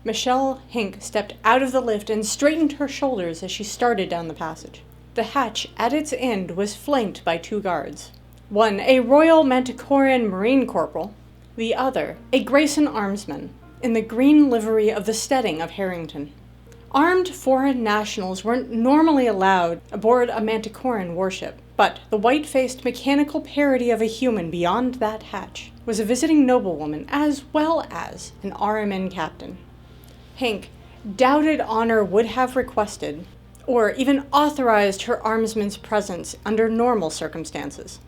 Michelle Hink stepped out of the lift and straightened her shoulders as she started down the passage. The hatch at its end was flanked by 2 guards. One, a Royal Manticorian Marine Corporal, the other, a Grayson armsman, in the green livery of the steading of Harrington. Armed foreign nationals weren't normally allowed aboard a Manticorian warship, but the white-faced mechanical parody of a human beyond that hatch was a visiting noblewoman as well as an RMN captain. Hink doubted Honor would have requested or even authorized her armsman's presence under normal circumstances.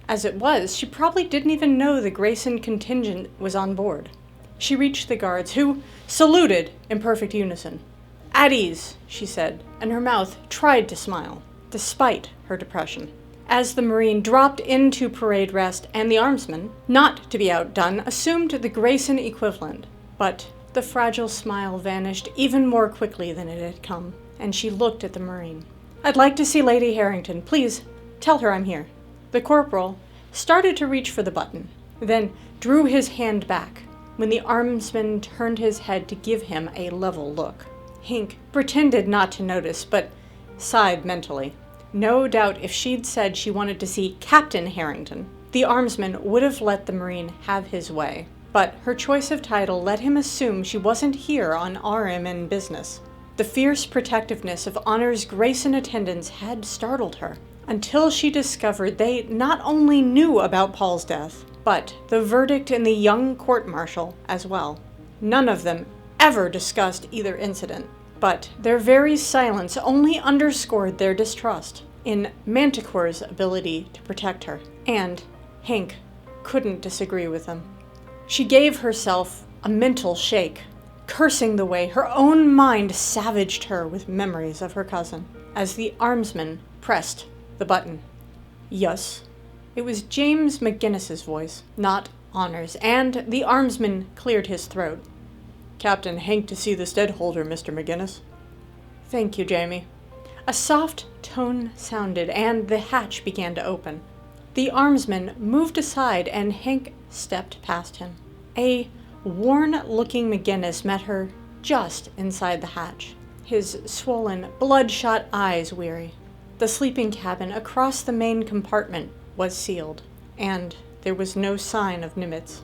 As it was, she probably didn't even know the Grayson contingent was on board. She reached the guards, who saluted in perfect unison. "At ease," she said, and her mouth tried to smile, despite her depression. As the Marine dropped into parade rest and the armsman, not to be outdone, assumed the Grayson equivalent. But the fragile smile vanished even more quickly than it had come, and she looked at the Marine. "I'd like to see Lady Harrington. Please, tell her I'm here." The corporal started to reach for the button, then drew his hand back when the armsman turned his head to give him a level look. Hink pretended not to notice, but sighed mentally. No doubt if she'd said she wanted to see Captain Harrington, the armsman would have let the Marine have his way. But her choice of title let him assume she wasn't here on RMN business. The fierce protectiveness of Honor's Grayson attendants had startled her, until she discovered they not only knew about Paul's death, but the verdict in the young court-martial as well. None of them ever discussed either incident, but their very silence only underscored their distrust in Manticore's ability to protect her, and Hink couldn't disagree with them. She gave herself a mental shake, cursing the way her own mind savaged her with memories of her cousin, as the armsman pressed the button. "Yes." It was James McGinnis's voice, not Honor's, and the armsman cleared his throat. "Captain Hink to see the steadholder, Mr. McGinnis." "Thank you, Jamie." A soft tone sounded, and the hatch began to open. The armsman moved aside, and Hink stepped past him. A worn-looking McGinnis met her just inside the hatch, his swollen, bloodshot eyes weary. The sleeping cabin across the main compartment was sealed, and there was no sign of Nimitz.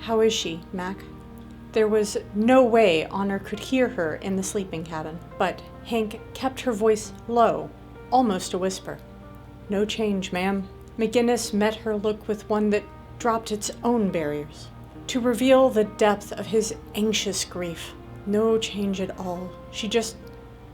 "How is she, Mac?" There was no way Honor could hear her in the sleeping cabin, but Hink kept her voice low, almost a whisper. "No change, ma'am." McGinnis met her look with one that dropped its own barriers, to reveal the depth of his anxious grief. "No change at all. She just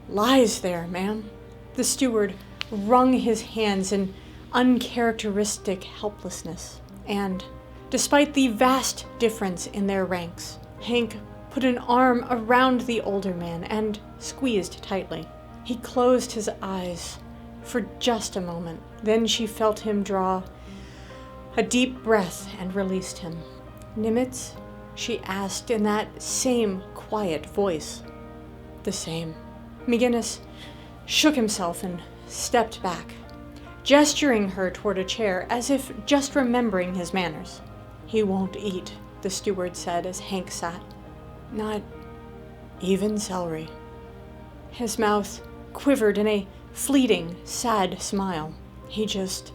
lies there, ma'am." The steward wrung his hands in uncharacteristic helplessness, and, despite the vast difference in their ranks, Hink put an arm around the older man and squeezed tightly. He closed his eyes for just a moment. Then she felt him draw a deep breath and released him. "Nimitz?" she asked in that same quiet voice. "The same." McGinnis shook himself and stepped back, gesturing her toward a chair as if just remembering his manners. "He won't eat," the steward said as Hank sat. "Not even celery." His mouth quivered in a fleeting, sad smile. "He just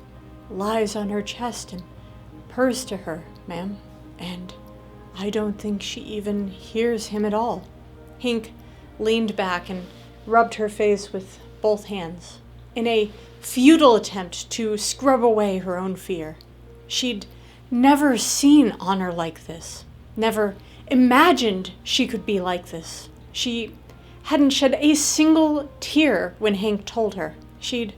lies on her chest and purrs to her, ma'am, and I don't think she even hears him at all." Hink leaned back and rubbed her face with both hands, in a futile attempt to scrub away her own fear. She'd never seen Honor like this, never imagined she could be like this. She hadn't shed a single tear when Hank told her. She'd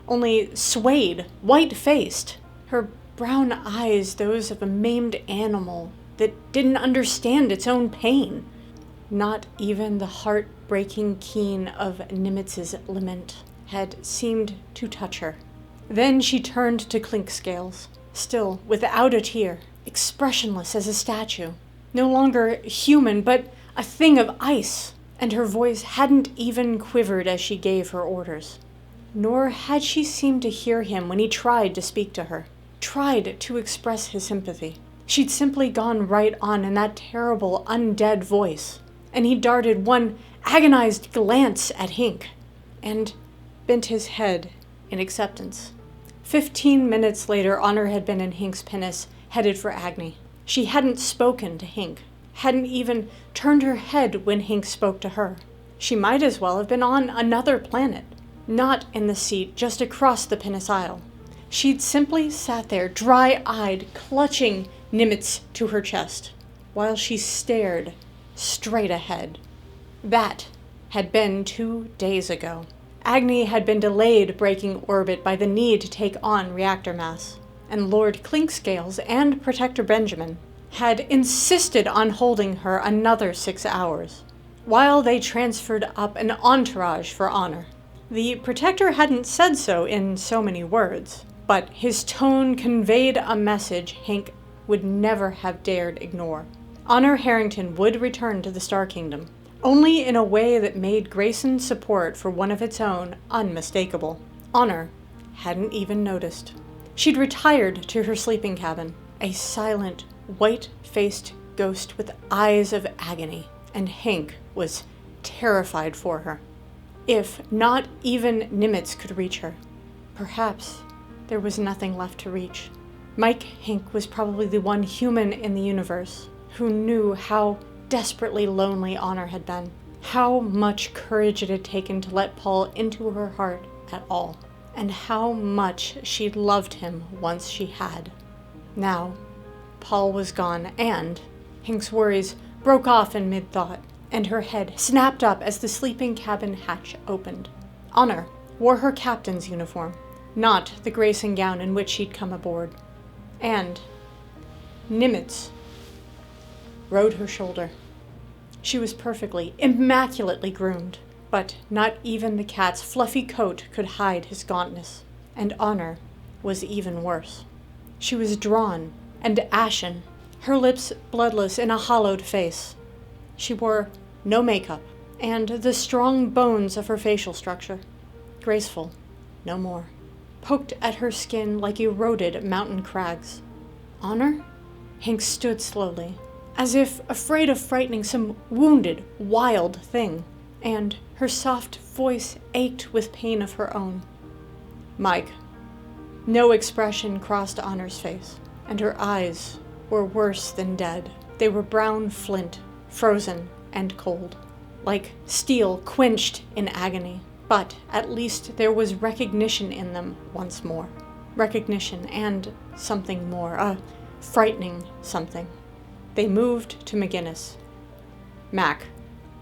only swayed, white-faced, her brown eyes those of a maimed animal that didn't understand its own pain. Not even the heart-breaking keen of Nimitz's lament had seemed to touch her. Then she turned to Clinkscales, still without a tear, expressionless as a statue, no longer human but a thing of ice, and her voice hadn't even quivered as she gave her orders. Nor had she seemed to hear him when he tried to speak to her, tried to express his sympathy. She'd simply gone right on in that terrible undead voice, and he darted one agonized glance at Hink, and bent his head in acceptance. 15 minutes later, Honor had been in Hink's pinnace, headed for Agony. She hadn't spoken to Hink, hadn't even turned her head when Hink spoke to her. She might as well have been on another planet, not in the seat just across the pinnace aisle. She'd simply sat there, dry-eyed, clutching Nimitz to her chest, while she stared straight ahead. That had been 2 days ago. Agony had been delayed breaking orbit by the need to take on reactor mass, and Lord Clinkscales and Protector Benjamin had insisted on holding her another 6 hours, while they transferred up an entourage for Honor. The Protector hadn't said so in so many words, but his tone conveyed a message Hink would never have dared ignore. Honor Harrington would return to the Star Kingdom, only in a way that made Grayson's support for one of its own unmistakable. Honor hadn't even noticed. She'd retired to her sleeping cabin, a silent, white-faced ghost with eyes of agony, and Hink was terrified for her. If not even Nimitz could reach her, perhaps there was nothing left to reach. Mike Hink was probably the one human in the universe who knew how desperately lonely Honor had been, how much courage it had taken to let Paul into her heart at all, and how much she'd loved him once she had. Now, Paul was gone, and Hink's worries broke off in mid-thought, and her head snapped up as the sleeping cabin hatch opened. Honor wore her captain's uniform, not the Grayson gown in which she'd come aboard, and Nimitz rode her shoulder. She was perfectly, immaculately groomed, but not even the cat's fluffy coat could hide his gauntness, and Honor was even worse. She was drawn and ashen, her lips bloodless in a hollowed face. She wore no makeup, and the strong bones of her facial structure, graceful, no more, poked at her skin like eroded mountain crags. Honor? Hink stood slowly, as if afraid of frightening some wounded, wild thing, and her soft voice ached with pain of her own. Mike. No expression crossed Honor's face, and her eyes were worse than dead. They were brown flint, frozen and cold, like steel quenched in agony. But at least there was recognition in them once more. Recognition and something more, a frightening something. They moved to McGinnis. Mac.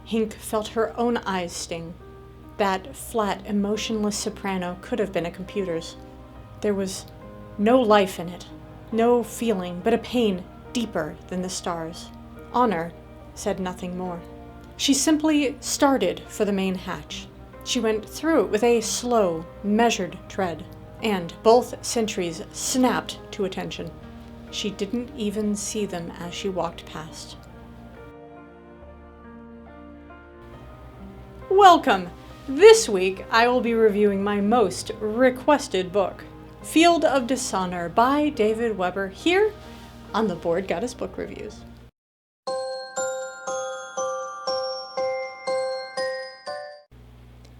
Hink felt her own eyes sting. That flat, emotionless soprano could have been a computer's. There was no life in it, no feeling, but a pain deeper than the stars. Honor said nothing more. She simply started for the main hatch. She went through it with a slow, measured tread, and both sentries snapped to attention. She didn't even see them as she walked past. Welcome! This week I will be reviewing my most requested book, Field of Dishonor by David Weber, here on the Board Goddess Book Reviews.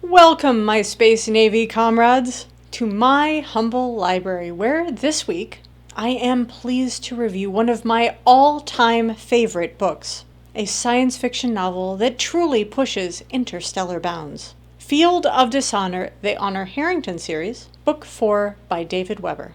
Welcome, my Space Navy comrades, to my humble library, where this week I am pleased to review one of my all-time favorite books, a science fiction novel that truly pushes interstellar bounds. Field of Dishonor, the Honor Harrington series, Book 4 by David Weber.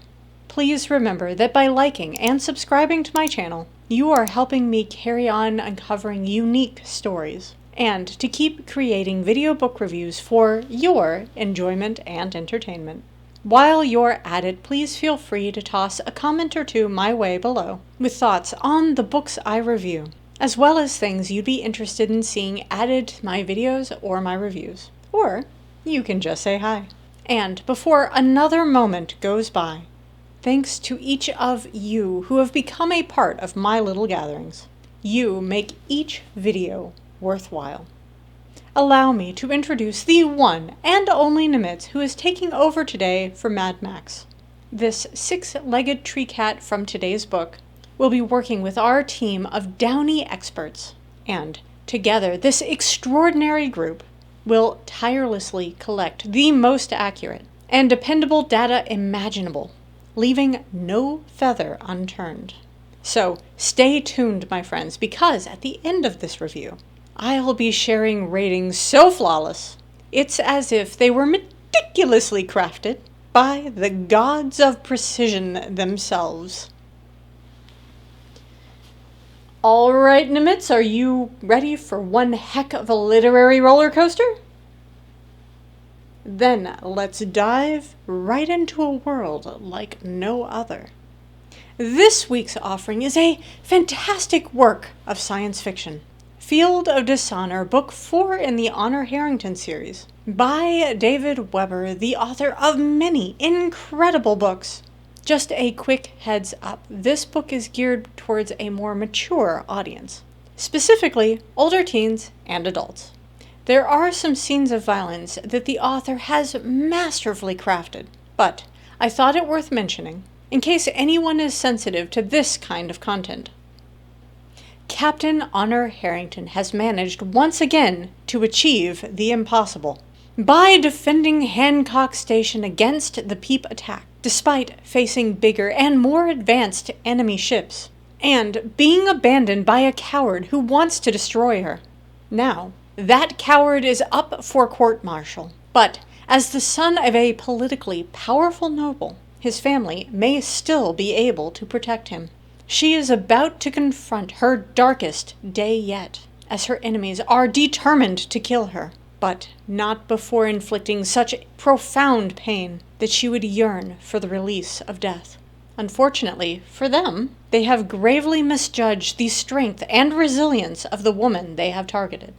Please remember that by liking and subscribing to my channel, you are helping me carry on uncovering unique stories, and to keep creating video book reviews for your enjoyment and entertainment. While you're at it, please feel free to toss a comment or two my way below with thoughts on the books I review, as well as things you'd be interested in seeing added to my videos or my reviews. Or you can just say hi. And before another moment goes by, thanks to each of you who have become a part of my little gatherings. You make each video worthwhile. Allow me to introduce the one and only Nimitz, who is taking over today for Mad Max. This six-legged tree cat from today's book will be working with our team of downy experts and Together, this extraordinary group will tirelessly collect the most accurate and dependable data imaginable, leaving no feather unturned. So stay tuned, my friends, because at the end of this review, I'll be sharing ratings so flawless, it's as if they were meticulously crafted by the gods of precision themselves. All right, Nimitz, are you ready for one heck of a literary roller coaster? Then let's dive right into a world like no other. This week's offering is a fantastic work of science fiction. Field of Dishonor, Book 4 in the Honor Harrington series, by David Weber, the author of many incredible books. Just a quick heads up, this book is geared towards a more mature audience, specifically older teens and adults. There are some scenes of violence that the author has masterfully crafted, but I thought it worth mentioning in case anyone is sensitive to this kind of content. Captain Honor Harrington has managed once again to achieve the impossible by defending Hancock Station against the Peep attack, despite facing bigger and more advanced enemy ships, and being abandoned by a coward who wants to destroy her. Now, that coward is up for court-martial, but as the son of a politically powerful noble, his family may still be able to protect him. She is about to confront her darkest day yet, as her enemies are determined to kill her, but not before inflicting such profound pain that she would yearn for the release of death. Unfortunately for them, they have gravely misjudged the strength and resilience of the woman they have targeted.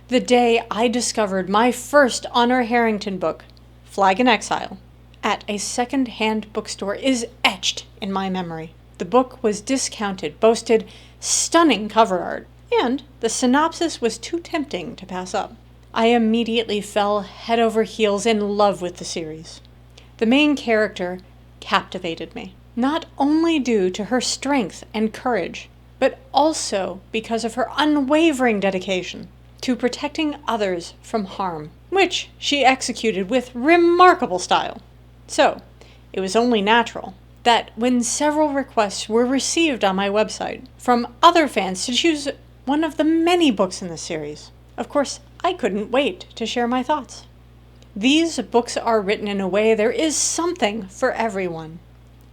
The day I discovered my first Honor Harrington book, Flag in Exile, at a second-hand bookstore is etched in my memory. The book was discounted, boasted stunning cover art, and the synopsis was too tempting to pass up. I immediately fell head over heels in love with the series. The main character captivated me, not only due to her strength and courage, but also because of her unwavering dedication to protecting others from harm, which she executed with remarkable style. So, it was only natural that when several requests were received on my website from other fans to choose one of the many books in the series, of course, I couldn't wait to share my thoughts. These books are written in a way there is something for everyone.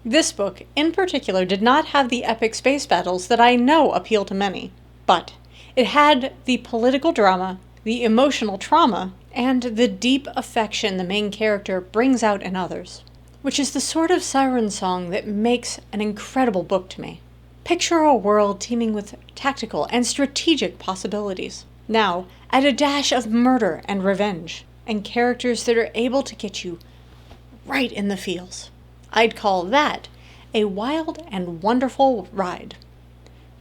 This book, in particular, did not have the epic space battles that I know appeal to many, but it had the political drama, the emotional trauma, and the deep affection the main character brings out in others, which is the sort of siren song that makes an incredible book to me. Picture a world teeming with tactical and strategic possibilities, now add a dash of murder and revenge, and characters that are able to get you right in the feels. I'd call that a wild and wonderful ride.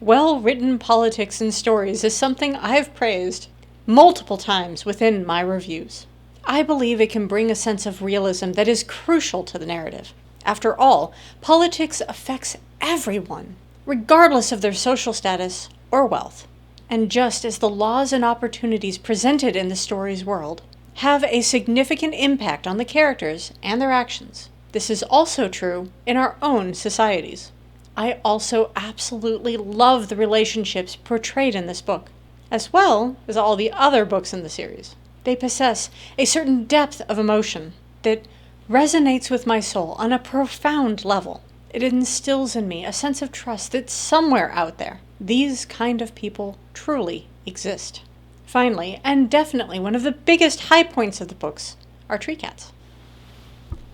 Well-written politics and stories is something I've praised multiple times within my reviews. I believe it can bring a sense of realism that is crucial to the narrative. After all, politics affects everyone, regardless of their social status or wealth. And just as the laws and opportunities presented in the story's world have a significant impact on the characters and their actions, this is also true in our own societies. I also absolutely love the relationships portrayed in this book, as well as all the other books in the series. They possess a certain depth of emotion that resonates with my soul on a profound level. It instills in me a sense of trust that somewhere out there, these kind of people truly exist. Finally, and definitely one of the biggest high points of the books, are tree cats.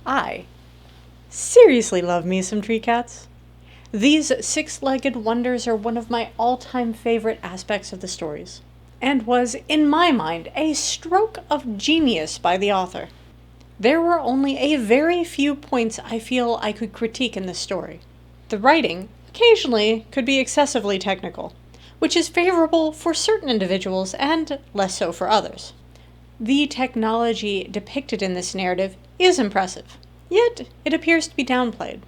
I seriously love me some tree cats. These six-legged wonders are one of my all-time favorite aspects of the stories, and was, in my mind, a stroke of genius by the author. There were only a very few points I feel I could critique in this story. The writing, occasionally, could be excessively technical, which is favorable for certain individuals and less so for others. The technology depicted in this narrative is impressive, yet it appears to be downplayed.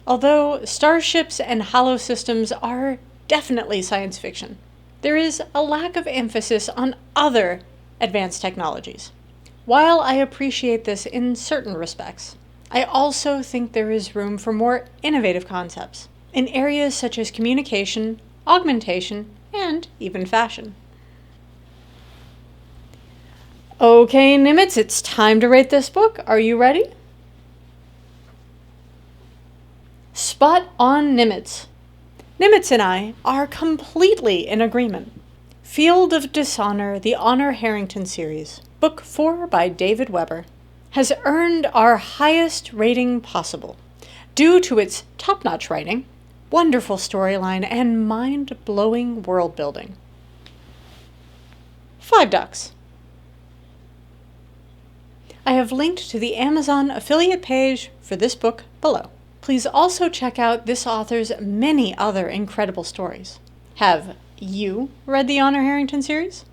Although starships and hollow systems are definitely science fiction, there is a lack of emphasis on other advanced technologies. While I appreciate this in certain respects, I also think there is room for more innovative concepts in areas such as communication, augmentation, and even fashion. Okay, Nimitz, it's time to rate this book. Are you ready? Spot on, Nimitz. Nimitz and I are completely in agreement. Field of Dishonor, the Honor Harrington series, book 4 by David Weber, has earned our highest rating possible due to its top-notch writing, wonderful storyline, and mind-blowing world building. 5 ducks. I have linked to the Amazon affiliate page for this book below. Please also check out this author's many other incredible stories. Have you read the Honor Harrington series?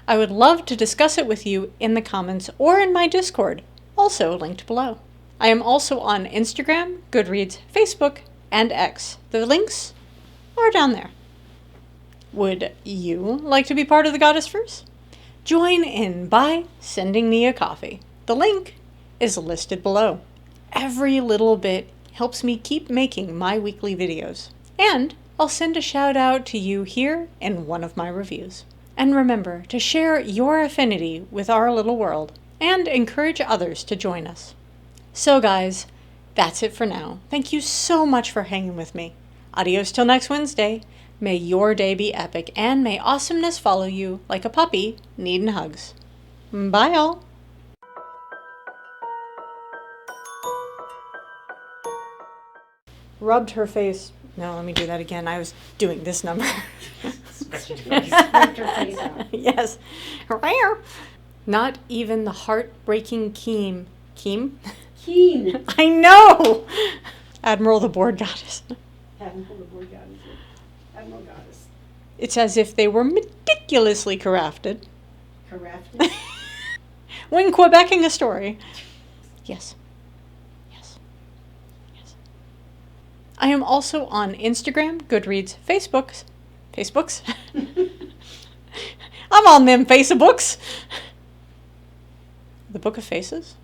I would love to discuss it with you in the comments or in my Discord, also linked below. I am also on Instagram, Goodreads, Facebook, and X. The links are down there. Would you like to be part of the Goddessverse? Join in by sending me a coffee. The link is listed below. Every little bit helps me keep making my weekly videos. And I'll send a shout out to you here in one of my reviews. And remember to share your affinity with our little world and encourage others to join us. So guys, that's it for now. Thank you so much for hanging with me. Adios till next Wednesday. May your day be epic and may awesomeness follow you like a puppy needing hugs. Bye all. Rubbed her face. No, let me do that again. I was doing this number. Scraped her face out. Yes. Not even the heartbreaking Keen. Keen. I know! Admiral the Board Goddess. Admiral the Board Goddess. Admiral Goddess. It's as if they were meticulously crafted. Crafted? When Quebecing a story. Yes. I am also on Instagram, Goodreads, Facebooks. I'm on them Facebooks. The Book of Faces?